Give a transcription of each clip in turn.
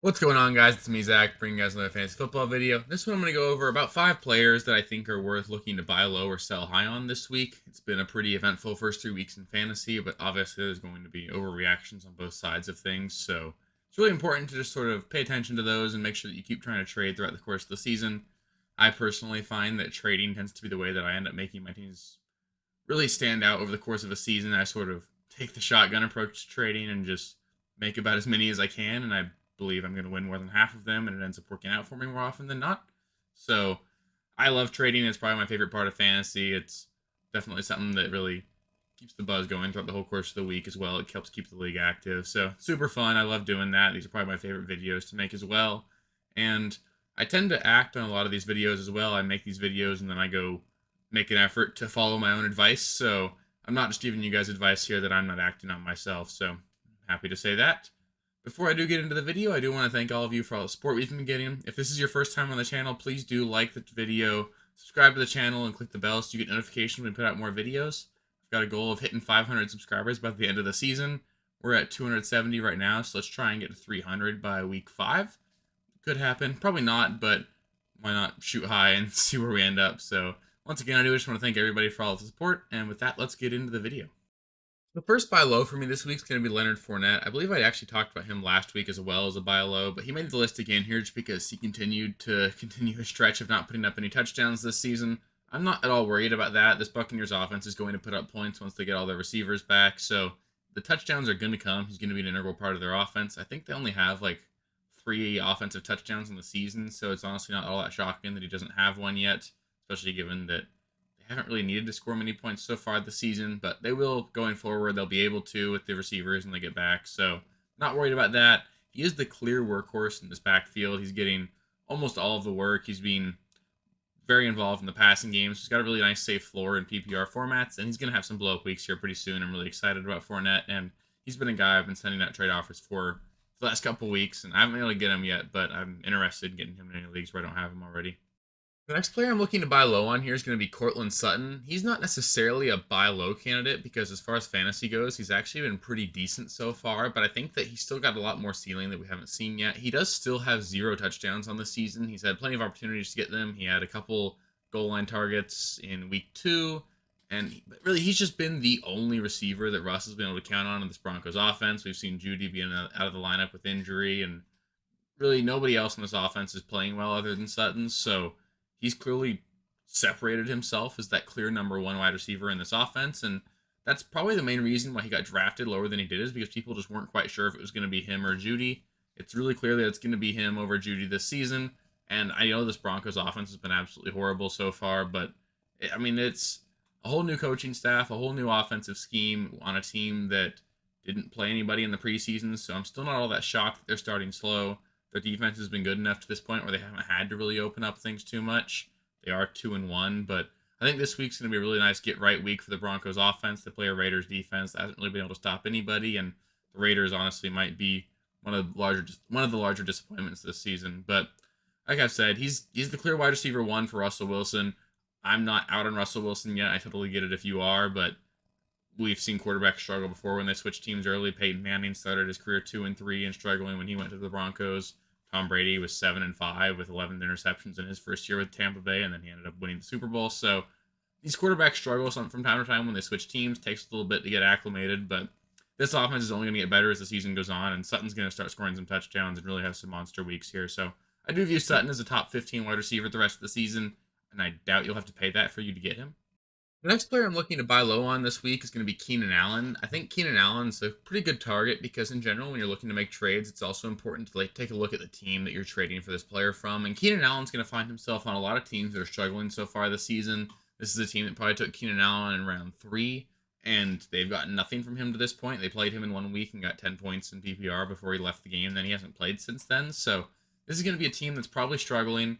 What's going on, guys? It's me, Zach, bringing you guys another fantasy football video. This one I'm going to go over about 5 players that I think are worth looking to buy low or sell high on this week. It's been a pretty eventful first 3 weeks in fantasy, but obviously there's going to be overreactions on both sides of things, so it's really important to just sort of pay attention to those and make sure that you keep trying to trade throughout the course of the season. I personally find that trading tends to be the way that I end up making my teams really stand out over the course of a season. I sort of take the shotgun approach to trading and just make about as many as I can, and I believe I'm going to win more than half of them, and it ends up working out for me more often than not. So I love trading. It's probably my favorite part of fantasy. It's definitely something that really keeps the buzz going throughout the whole course of the week as well. It helps keep the league active. So super fun. I love doing that. These are probably my favorite videos to make as well. And I tend to act on a lot of these videos as well. I make these videos and then I go make an effort to follow my own advice. So I'm not just giving you guys advice here that I'm not acting on myself. So I'm happy to say that. Before I do get into the video, I do want to thank all of you for all the support we've been getting. If this is your first time on the channel, please do like the video, subscribe to the channel, and click the bell so you get notifications when we put out more videos. I've got a goal of hitting 500 subscribers by the end of the season. We're at 270 right now, so let's try and get to 300 by week 5. Could happen. Probably not, but why not shoot high and see where we end up. So once again, I do just want to thank everybody for all of the support, and with that, let's get into the video. The first buy low for me this week is going to be Leonard Fournette. I believe I actually talked about him last week as well as a buy low, but he made the list again here just because he continued his stretch of not putting up any touchdowns this season. I'm not at all worried about that. This Buccaneers offense is going to put up points once they get all their receivers back, so the touchdowns are going to come. He's going to be an integral part of their offense. I think they only have like 3 offensive touchdowns in the season, so it's honestly not all that shocking that he doesn't have one yet, especially given that haven't really needed to score many points so far this season, but they will going forward. They'll be able to with the receivers when they get back, so not worried about that. He is the clear workhorse in this backfield. He's getting almost all of the work. He's being very involved in the passing games. He's got a really nice safe floor in PPR formats, and he's going to have some blow-up weeks here pretty soon. I'm really excited about Fournette, and he's been a guy I've been sending out trade offers for the last couple weeks, and I haven't been able to get him yet, but I'm interested in getting him in any leagues where I don't have him already. The next player I'm looking to buy low on here is going to be Courtland Sutton. He's not necessarily a buy low candidate because as far as fantasy goes, he's actually been pretty decent so far, but I think that he's still got a lot more ceiling that we haven't seen yet. He does still have 0 touchdowns on the season. He's had plenty of opportunities to get them. He had a couple goal line targets in week 2, and really he's just been the only receiver that Russ has been able to count on in this Broncos offense. We've seen Judy being out of the lineup with injury, and really nobody else in this offense is playing well other than Sutton, so he's clearly separated himself as that clear number 1 wide receiver in this offense, and that's probably the main reason why he got drafted lower than he did, is because people just weren't quite sure if it was going to be him or Judy. It's really clear that it's going to be him over Judy this season, and I know this Broncos offense has been absolutely horrible so far, but it's a whole new coaching staff, a whole new offensive scheme on a team that didn't play anybody in the preseason, so I'm still not all that shocked that they're starting slow. Their defense has been good enough to this point where they haven't had to really open up things too much. They are 2-1, but I think this week's going to be a really nice get-right week for the Broncos offense. They play a Raiders defense that hasn't really been able to stop anybody, and the Raiders honestly might be one of the larger disappointments this season. But like I've said, he's the clear wide receiver 1 for Russell Wilson. I'm not out on Russell Wilson yet. I totally get it if you are, but we've seen quarterbacks struggle before when they switch teams early. Peyton Manning started his career 2-3 and struggling when he went to the Broncos. Tom Brady was 7-5 with 11 interceptions in his first year with Tampa Bay, and then he ended up winning the Super Bowl. So these quarterbacks struggle from time to time when they switch teams. It takes a little bit to get acclimated, but this offense is only going to get better as the season goes on, and Sutton's going to start scoring some touchdowns and really have some monster weeks here. So I do view Sutton as a top 15 wide receiver the rest of the season, and I doubt you'll have to pay that for you to get him. The next player I'm looking to buy low on this week is going to be Keenan Allen. I think Keenan Allen's a pretty good target because in general, when you're looking to make trades, it's also important to take a look at the team that you're trading for this player from. And Keenan Allen's going to find himself on a lot of teams that are struggling so far this season. This is a team that probably took Keenan Allen in round 3, and they've gotten nothing from him to this point. They played him in 1 week and got 10 points in PPR before he left the game. Then he hasn't played since then. So this is going to be a team that's probably struggling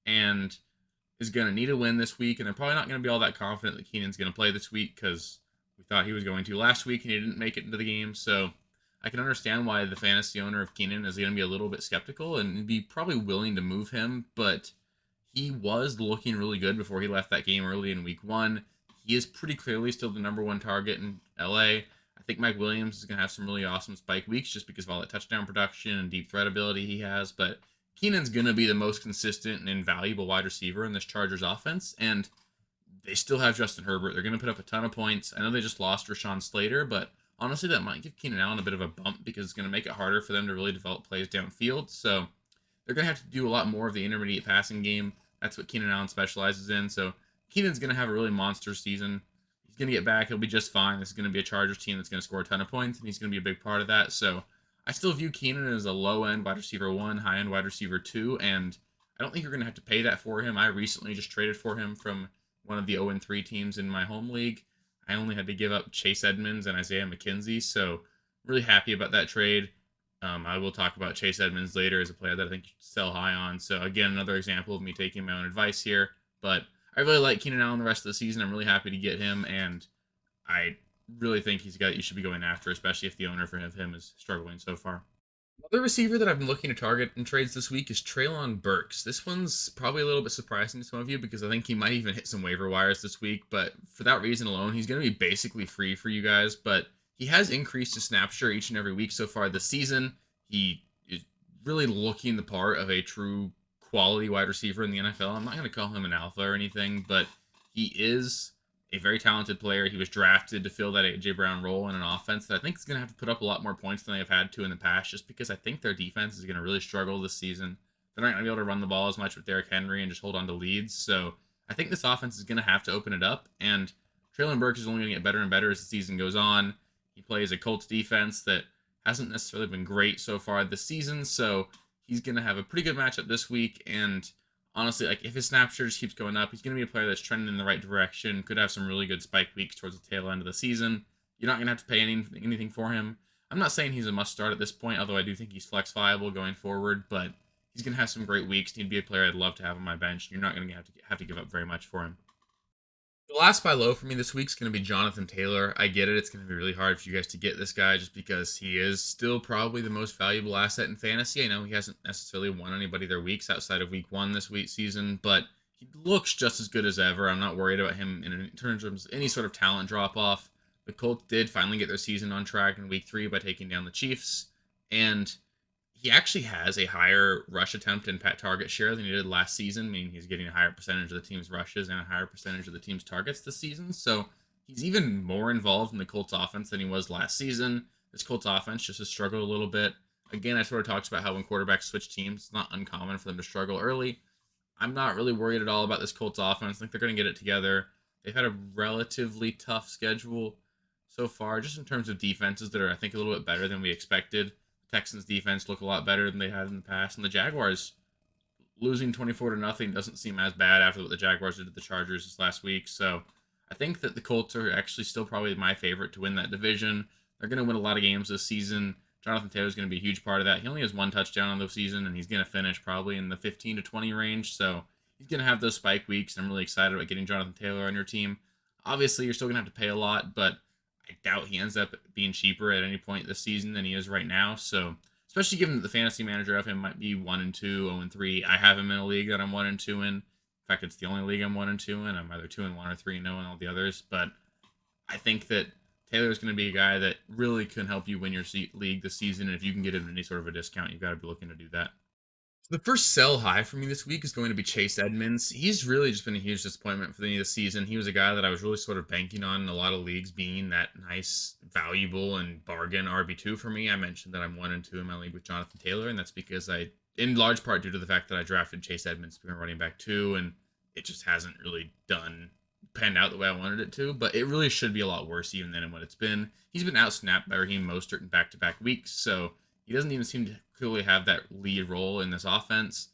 and is going to need a win this week, and they're probably not going to be all that confident that Keenan's going to play this week because we thought he was going to last week and he didn't make it into the game. So I can understand why the fantasy owner of Keenan is going to be a little bit skeptical and be probably willing to move him, but he was looking really good before he left that game early in week 1. He is pretty clearly still the number 1 target in LA. I I think Mike Williams is going to have some really awesome spike weeks just because of all that touchdown production and deep threat ability he has. But Keenan's going to be the most consistent and invaluable wide receiver in this Chargers offense. And they still have Justin Herbert. They're going to put up a ton of points. I know they just lost Rashawn Slater, but honestly, that might give Keenan Allen a bit of a bump because it's going to make it harder for them to really develop plays downfield. So they're going to have to do a lot more of the intermediate passing game. That's what Keenan Allen specializes in. So Keenan's going to have a really monster season. He's going to get back. He'll be just fine. This is going to be a Chargers team that's going to score a ton of points, and he's going to be a big part of that. So I still view Keenan as a low-end wide receiver 1, high-end wide receiver 2, and I don't think you're going to have to pay that for him. I recently just traded for him from one of the 0-3 teams in my home league. I only had to give up Chase Edmonds and Isaiah McKenzie, so I'm really happy about that trade. I will talk about Chase Edmonds later as a player that I think you should sell high on. So again, another example of me taking my own advice here. But I really like Keenan Allen the rest of the season. I'm really happy to get him, and I really think you should be going after, especially if the owner for him is struggling so far. Another receiver that I've been looking to target in trades this week is Treylon Burks. This one's probably a little bit surprising to some of you because I think he might even hit some waiver wires this week, but for that reason alone, he's going to be basically free for you guys, but he has increased his snap share each and every week so far this season. He is really looking the part of a true quality wide receiver in the NFL. I'm not going to call him an alpha or anything, but he is a very talented player. He was drafted to fill that A.J. Brown role in an offense that I think is going to have to put up a lot more points than they've had to in the past, just because I think their defense is going to really struggle this season. They're not going to be able to run the ball as much with Derrick Henry and just hold on to leads. So I think this offense is going to have to open it up, and Treylon Burks is only going to get better and better as the season goes on. He plays a Colts defense that hasn't necessarily been great so far this season, so he's going to have a pretty good matchup this week, and honestly, like if his snap share just keeps going up, he's going to be a player that's trending in the right direction, could have some really good spike weeks towards the tail end of the season. You're not going to have to pay anything for him. I'm not saying he's a must-start at this point, although I do think he's flex-viable going forward, but he's going to have some great weeks. He'd be a player I'd love to have on my bench. You're not going to have to give up very much for him. The last buy low for me this week is going to be Jonathan Taylor. I get it. It's going to be really hard for you guys to get this guy just because he is still probably the most valuable asset in fantasy. I know he hasn't necessarily won anybody their weeks outside of week 1 this week season, but he looks just as good as ever. I'm not worried about him in terms of any sort of talent drop-off. The Colts did finally get their season on track in week 3 by taking down the Chiefs, and he actually has a higher rush attempt and target share than he did last season, meaning he's getting a higher percentage of the team's rushes and a higher percentage of the team's targets this season. So he's even more involved in the Colts offense than he was last season. This Colts offense just has struggled a little bit. Again, I sort of talked about how when quarterbacks switch teams, it's not uncommon for them to struggle early. I'm not really worried at all about this Colts offense. I think they're going to get it together. They've had a relatively tough schedule so far, just in terms of defenses that are, I think, a little bit better than we expected. Texans defense look a lot better than they had in the past, and the Jaguars losing 24-0 doesn't seem as bad after what the Jaguars did to the Chargers this last week. So I think that the Colts are actually still probably my favorite to win that division. They're going to win a lot of games this season. Jonathan Taylor is going to be a huge part of that. He only has 1 touchdown on the season, and he's going to finish probably in the 15 to 20 range. So he's going to have those spike weeks. I'm really excited about getting Jonathan Taylor on your team. Obviously, you're still going to have to pay a lot, but I doubt he ends up being cheaper at any point this season than he is right now. So, especially given that the fantasy manager of him might be 1-2, 0-3. I have him in a league that I'm 1-2 in. In fact, it's the only league I'm 1-2 in. I'm either 2-1 or 3-0 in all the others. But I think that Taylor is going to be a guy that really can help you win your league this season. And if you can get him any sort of a discount, you've got to be looking to do that. The first sell high for me this week is going to be Chase Edmonds. He's really just been a huge disappointment for me this season. He was a guy that I was really sort of banking on in a lot of leagues being that nice, valuable, and bargain RB2 for me. I mentioned that I'm 1-2 in my league with Jonathan Taylor, and that's because in large part due to the fact that I drafted Chase Edmonds to be a running back 2, and it just hasn't really panned out the way I wanted it to, but it really should be a lot worse even than what it's been. He's been out-snapped by Raheem Mostert in back-to-back weeks, so he doesn't even seem to clearly have that lead role in this offense.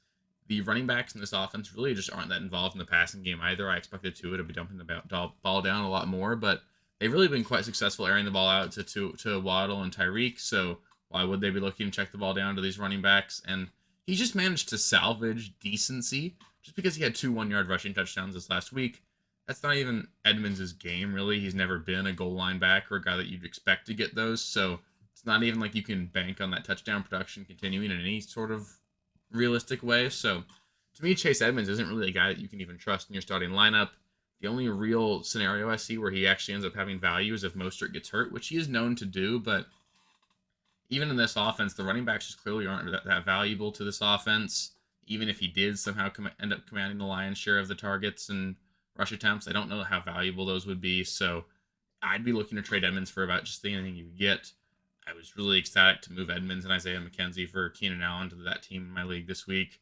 The running backs in this offense really just aren't that involved in the passing game either. I expected Tua to be dumping the ball down a lot more, but they've really been quite successful airing the ball out to Waddle and Tyreek, so why would they be looking to check the ball down to these running backs? And he just managed to salvage decency just because he had 2 one-yard rushing touchdowns this last week. That's not even Edmonds' game, really. He's never been a goal line back or a guy that you'd expect to get those, so it's not even like you can bank on that touchdown production continuing in any sort of realistic way. So to me, Chase Edmonds isn't really a guy that you can even trust in your starting lineup. The only real scenario I see where he actually ends up having value is if Mostert gets hurt, which he is known to do, but even in this offense, the running backs just clearly aren't that valuable to this offense. Even if he did somehow end up commanding the lion's share of the targets and rush attempts, I don't know how valuable those would be. So I'd be looking to trade Edmonds for about just anything you get. I was really ecstatic to move Edmonds and Isaiah McKenzie for Keenan Allen to that team in my league this week.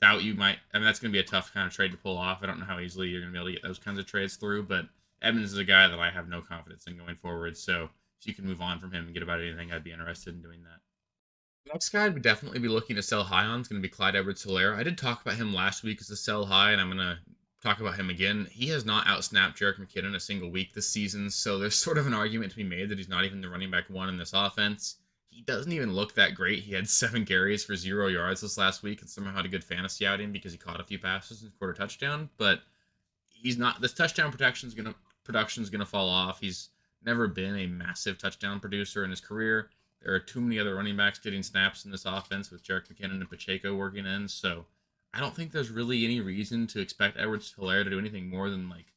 I doubt you might. I mean, that's going to be a tough kind of trade to pull off. I don't know how easily you're going to be able to get those kinds of trades through, but Edmonds is a guy that I have no confidence in going forward. So if you can move on from him and get about anything, I'd be interested in doing that. Next guy I'd definitely be looking to sell high on is going to be Clyde Edwards-HELAIRE. I did talk about him last week as a sell high, and I'm going to talk about him again. He has not outsnapped Jerick McKinnon a single week this season, so there's sort of an argument to be made that he's not even the running back one in this offense. He doesn't even look that great. He had 7 carries for 0 yards this last week and somehow had a good fantasy outing because he caught a few passes and scored a touchdown, but he's not. This touchdown production's gonna fall off. He's never been a massive touchdown producer in his career. There are too many other running backs getting snaps in this offense with Jerick McKinnon and Pacheco working in, so I don't think there's really any reason to expect Edwards-HELAIRE to do anything more than like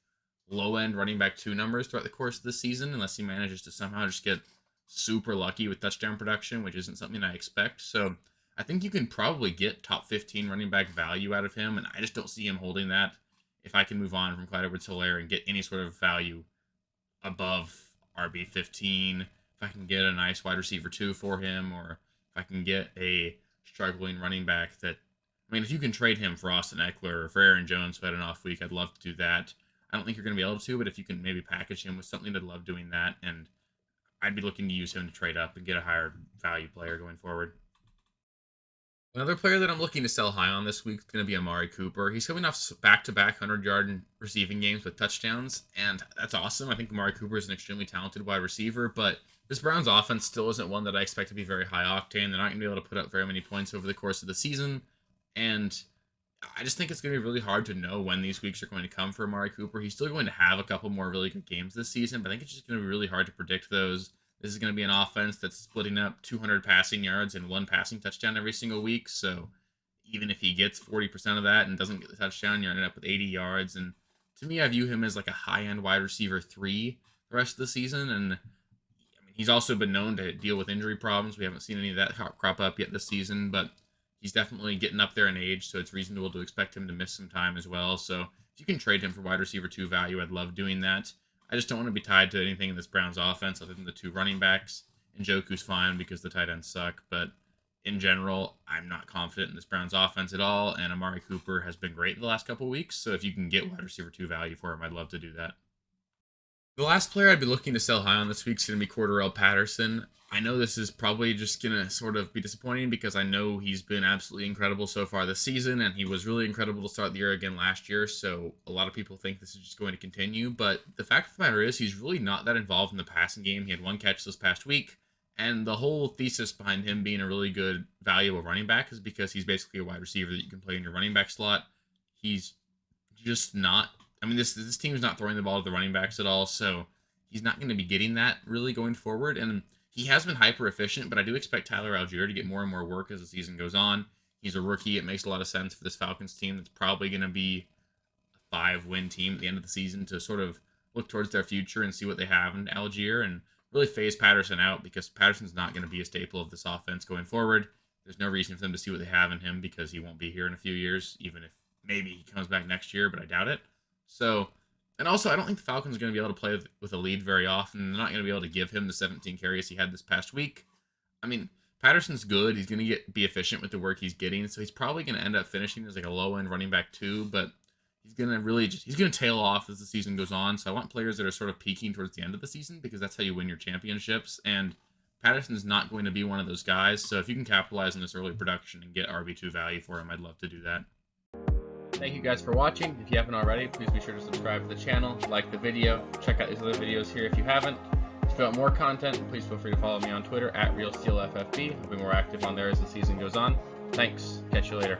low-end running back 2 numbers throughout the course of the season, unless he manages to somehow just get super lucky with touchdown production, which isn't something I expect. So I think you can probably get top 15 running back value out of him, and I just don't see him holding that if I can move on from Clyde Edwards-HELAIRE and get any sort of value above RB15. If I can get a nice wide receiver 2 for him, or if I can get a struggling running back that, I mean, if you can trade him for Austin Eckler or for Aaron Jones who had an off week, I'd love to do that. I don't think you're going to be able to, but if you can maybe package him with something, I'd love doing that, and I'd be looking to use him to trade up and get a higher value player going forward. Another player that I'm looking to sell high on this week is going to be Amari Cooper. He's coming off back-to-back 100-yard receiving games with touchdowns, and that's awesome. I think Amari Cooper is an extremely talented wide receiver, but this Browns offense still isn't one that I expect to be very high octane. They're not going to be able to put up very many points over the course of the season, and I just think it's going to be really hard to know when these weeks are going to come for Amari Cooper. He's still going to have a couple more really good games this season, but I think it's just going to be really hard to predict those. This is going to be an offense that's splitting up 200 passing yards and 1 passing touchdown every single week, so even if he gets 40% of that and doesn't get the touchdown, you're ending up with 80 yards, and to me, I view him as like a high-end wide receiver 3 the rest of the season, and I mean, he's also been known to deal with injury problems. We haven't seen any of that crop up yet this season, but he's definitely getting up there in age, so it's reasonable to expect him to miss some time as well. So if you can trade him for wide receiver 2 value, I'd love doing that. I just don't want to be tied to anything in this Browns offense other than the 2 running backs. Njoku's fine because the tight ends suck, but in general, I'm not confident in this Browns offense at all, and Amari Cooper has been great the last couple of weeks, so if you can get wide receiver 2 value for him, I'd love to do that. The last player I'd be looking to sell high on this week is going to be CORDARRELLE Patterson. I know this is probably just going to sort of be disappointing because I know he's been absolutely incredible so far this season, and he was really incredible to start the year again last year, so a lot of people think this is just going to continue, but the fact of the matter is he's really not that involved in the passing game. He had 1 catch this past week, and the whole thesis behind him being a really good, valuable running back is because he's basically a wide receiver that you can play in your running back slot. He's just not, I mean, this team's not throwing the ball to the running backs at all, so he's not going to be getting that really going forward, and he has been hyper efficient, but I do expect Tyler Algier to get more and more work as the season goes on. He's a rookie. It makes a lot of sense for this Falcons team that's probably going to be a 5-win team at the end of the season to sort of look towards their future and see what they have in Algier and really phase Patterson out because Patterson's not going to be a staple of this offense going forward. There's no reason for them to see what they have in him because he won't be here in a few years, even if maybe he comes back next year, but I doubt it. So, and also, I don't think the Falcons are going to be able to play with a lead very often. They're not going to be able to give him the 17 carries he had this past week. I mean, Patterson's good. He's going to be efficient with the work he's getting, so he's probably going to end up finishing as like a low-end running back 2, but he's going to tail off as the season goes on. So I want players that are sort of peaking towards the end of the season because that's how you win your championships. And Patterson's not going to be one of those guys. So if you can capitalize on this early production and get RB2 value for him, I'd love to do that. Thank you guys for watching. If you haven't already, please be sure to subscribe to the channel, like the video, check out these other videos here if you haven't. If you want more content, please feel free to follow me on Twitter at RealSteelFFB. I'll be more active on there as the season goes on. Thanks. Catch you later.